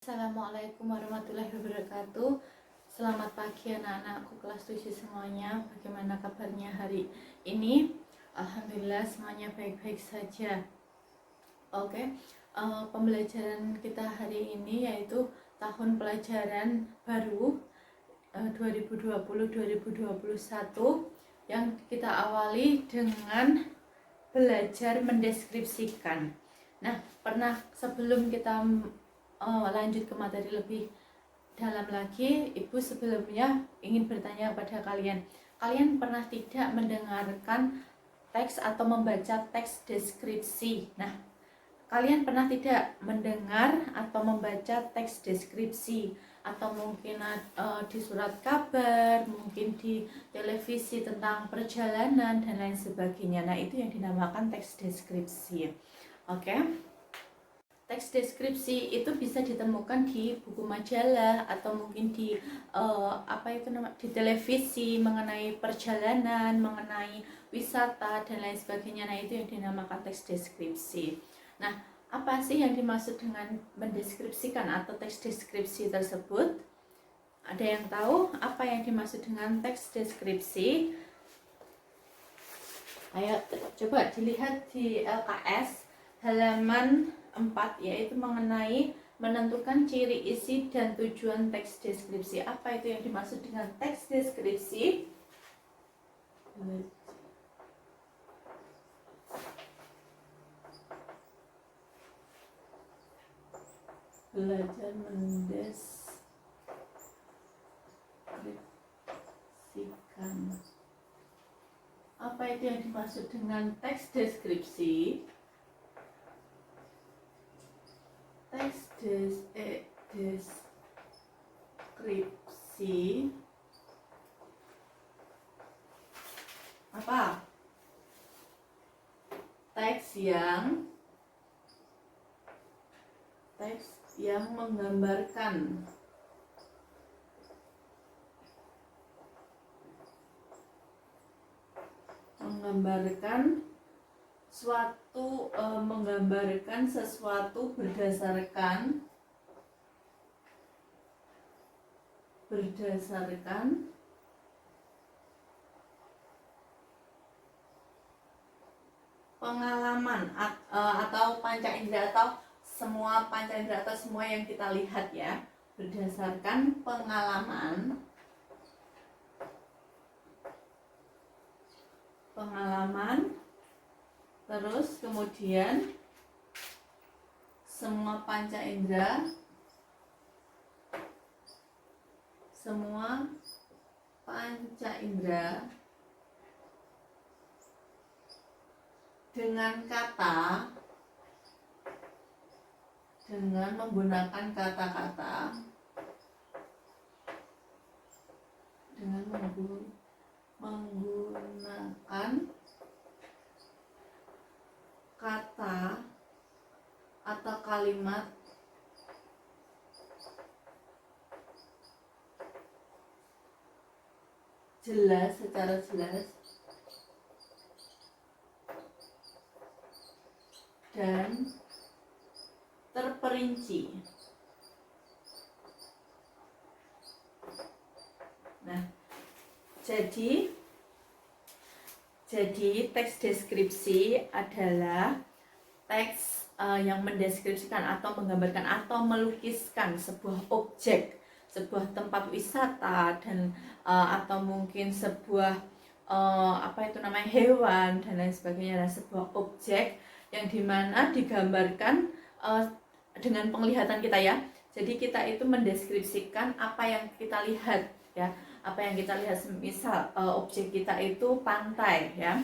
Assalamualaikum warahmatullahi wabarakatuh. Selamat pagi anak-anakku kelas 7 semuanya. Bagaimana kabarnya hari ini? Alhamdulillah semuanya baik-baik saja. Oke, pembelajaran kita hari ini yaitu tahun pelajaran baru 2020-2021 yang kita awali dengan belajar mendeskripsikan. Nah, pernah sebelum kita lanjut ke materi lebih dalam lagi, Ibu sebelumnya ingin bertanya kepada kalian pernah tidak mendengarkan teks atau membaca teks deskripsi? Nah, kalian pernah tidak mendengar atau membaca teks deskripsi, atau mungkin di surat kabar, mungkin di televisi tentang perjalanan dan lain sebagainya. Nah, itu yang dinamakan teks deskripsi. Oke. Teks deskripsi itu bisa ditemukan di buku majalah atau mungkin di di televisi mengenai perjalanan, mengenai wisata dan lain sebagainya. Nah, itu yang dinamakan teks deskripsi. Nah, apa sih yang dimaksud dengan mendeskripsikan atau teks deskripsi tersebut? Ada yang tahu apa yang dimaksud dengan teks deskripsi? Ayo coba dilihat di LKS halaman 4, yaitu mengenai menentukan ciri, isi, dan tujuan teks deskripsi. Apa itu yang dimaksud dengan teks deskripsi? Belajar mendeskripsikan. Apa itu yang dimaksud dengan teks deskripsi? Teks deskripsi apa? Teks yang menggambarkan menggambarkan sesuatu berdasarkan pengalaman atau panca indera, atau semua panca indera, atau semua yang kita lihat ya, berdasarkan pengalaman terus kemudian semua panca indera dengan menggunakan kata-kata atau kalimat secara jelas dan terperinci. Nah, jadi teks deskripsi adalah teks yang mendeskripsikan atau menggambarkan atau melukiskan sebuah objek, sebuah tempat wisata, dan atau mungkin sebuah hewan dan lain sebagainya. Nah, sebuah objek yang dimana digambarkan dengan penglihatan kita ya. Jadi kita itu mendeskripsikan apa yang kita lihat ya. Apa yang kita lihat, misal objek kita itu pantai ya.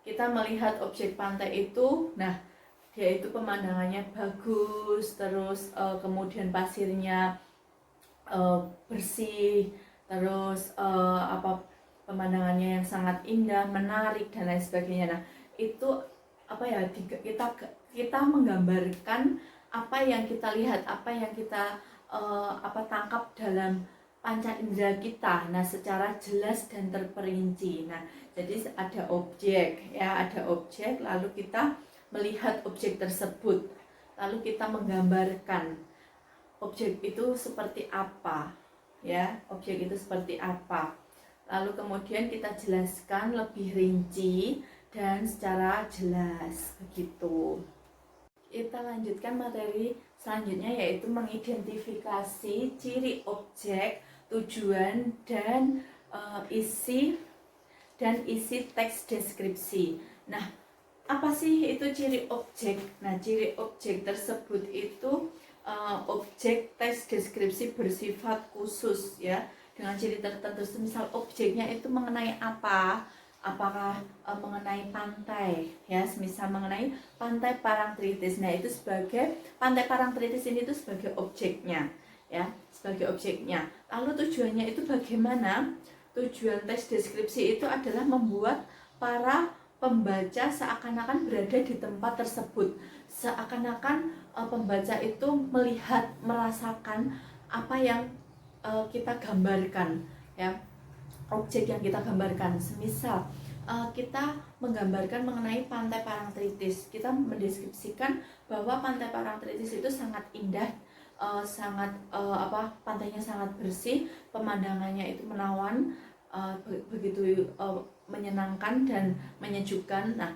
Kita melihat objek pantai itu, nah dia itu pemandangannya bagus, terus kemudian pasirnya bersih, terus pemandangannya yang sangat indah, menarik dan lain sebagainya. Nah, itu kita menggambarkan apa yang kita lihat, apa yang kita tangkap dalam panca indera kita, nah secara jelas dan terperinci. Nah, jadi ada objek ya, lalu kita melihat objek tersebut, lalu kita menggambarkan objek itu seperti apa, ya, objek itu seperti apa. Lalu kemudian kita jelaskan lebih rinci dan secara jelas begitu. Kita lanjutkan materi selanjutnya, yaitu mengidentifikasi ciri objek, tujuan dan isi teks deskripsi. Nah, apa sih itu ciri objek? Nah, ciri objek tersebut itu objek teks deskripsi bersifat khusus, ya, dengan ciri tertentu. Misal objeknya itu mengenai apa? Apakah mengenai pantai, ya, misal mengenai pantai Parangtritis. Nah, itu sebagai pantai Parangtritis ini itu sebagai objeknya, ya, sebagai objeknya. Lalu tujuannya itu bagaimana? Tujuan teks deskripsi itu adalah membuat para pembaca seakan-akan berada di tempat tersebut, seakan-akan pembaca itu melihat, merasakan apa yang kita gambarkan, ya, objek yang kita gambarkan. Semisal kita menggambarkan mengenai pantai Parangtritis, kita mendeskripsikan bahwa pantai Parangtritis itu sangat indah, pantainya sangat bersih, pemandangannya itu menawan, begitu menyenangkan dan menyejukkan. Nah,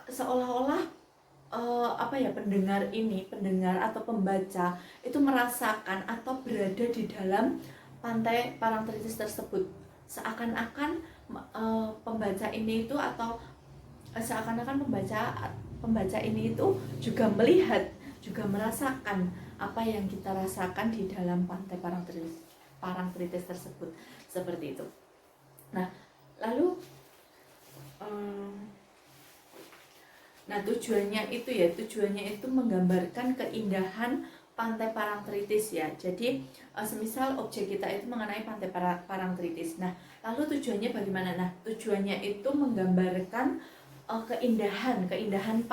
seolah-olah pendengar atau pembaca itu merasakan atau berada di dalam pantai Parangtritis tersebut, seakan-akan pembaca ini itu atau seakan-akan pembaca ini itu juga melihat, juga merasakan apa yang kita rasakan di dalam pantai Parangtritis tersebut, seperti itu. Nah, lalu tujuannya itu menggambarkan keindahan pantai Parangtritis, ya. Jadi semisal objek kita itu mengenai pantai Parangtritis. Nah, lalu tujuannya bagaimana? Nah, tujuannya itu menggambarkan keindahan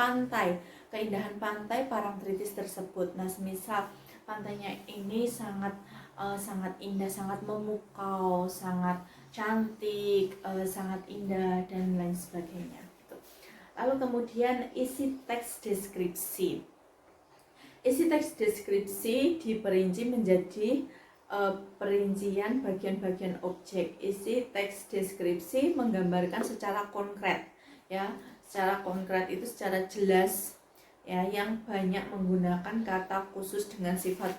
pantai Parangtritis tersebut. Nah, semisal pantainya ini sangat indah, sangat memukau, sangat cantik, sangat indah dan lain sebagainya. Lalu kemudian isi teks deskripsi. Isi teks deskripsi diperinci menjadi perincian bagian-bagian objek. Isi teks deskripsi menggambarkan secara konkret, ya, secara konkret itu secara jelas, ya, yang banyak menggunakan kata khusus dengan sifat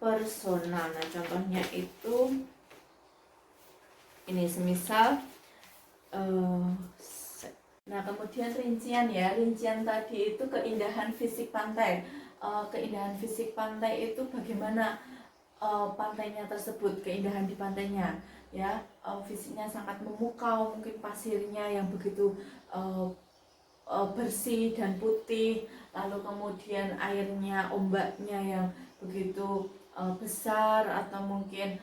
personal. Nah, contohnya itu ini, semisal nah, kemudian rincian, ya. Rincian tadi itu keindahan fisik pantai. Keindahan fisik pantai itu bagaimana pantainya tersebut, keindahan di pantainya, ya, fisiknya sangat memukau, mungkin pasirnya yang begitu bersih dan putih, lalu kemudian airnya, ombaknya yang begitu besar, atau mungkin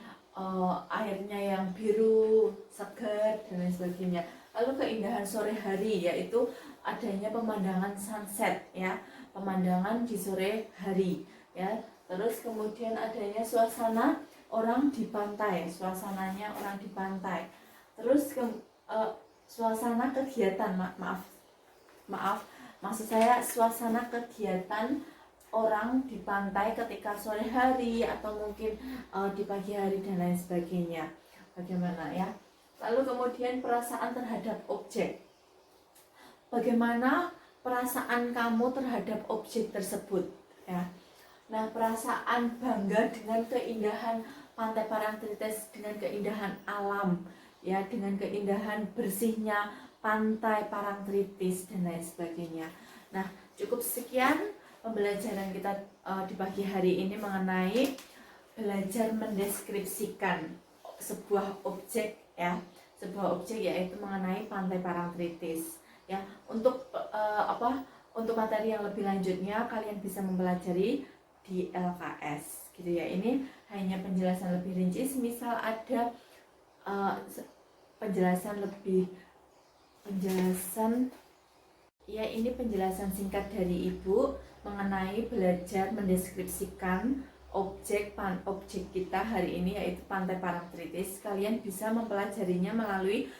airnya yang biru, segar dan lain sebagainya. Lalu keindahan sore hari, yaitu adanya pemandangan sunset, ya, pemandangan di sore hari, ya. Terus kemudian adanya suasana orang di pantai, suasananya orang di pantai. Terus suasana kegiatan, maksud saya suasana kegiatan orang di pantai ketika sore hari atau mungkin di pagi hari dan lain sebagainya. Bagaimana, ya? Lalu kemudian perasaan terhadap objek. Bagaimana perasaan kamu terhadap objek tersebut, ya? Nah, perasaan bangga dengan keindahan pantai Parangtritis, dengan keindahan alam, ya, dengan keindahan bersihnya pantai Parangtritis dan lain sebagainya. Nah, cukup sekian pembelajaran kita di pagi hari ini mengenai belajar mendeskripsikan sebuah objek, ya, sebuah objek, yaitu mengenai pantai Parangtritis, ya. Untuk materi yang lebih lanjutnya kalian bisa mempelajari di LKS, gitu, ya. Ini hanya penjelasan lebih rinci, misal ada penjelasan ya, ini penjelasan singkat dari Ibu mengenai belajar mendeskripsikan objek kita hari ini, yaitu pantai Parangtritis. Kalian bisa mempelajarinya melalui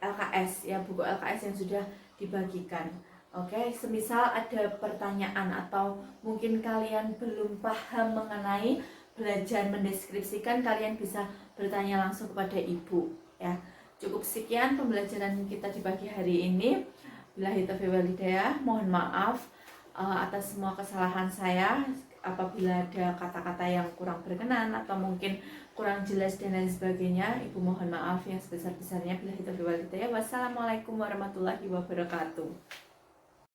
LKS, ya, buku LKS yang sudah dibagikan. Oke, semisal ada pertanyaan atau mungkin kalian belum paham mengenai belajar mendeskripsikan, kalian bisa bertanya langsung kepada ibu ya. Cukup sekian pembelajaran kita di pagi hari ini. Billahi taufiq wal hidayah. Mohon maaf atas semua kesalahan saya. Apabila ada kata-kata yang kurang berkenan atau mungkin kurang jelas dan lain sebagainya, ibu mohon maaf yang sebesar-besarnya. Billahi taufiq wal hidayah. Wassalamualaikum warahmatullahi wabarakatuh.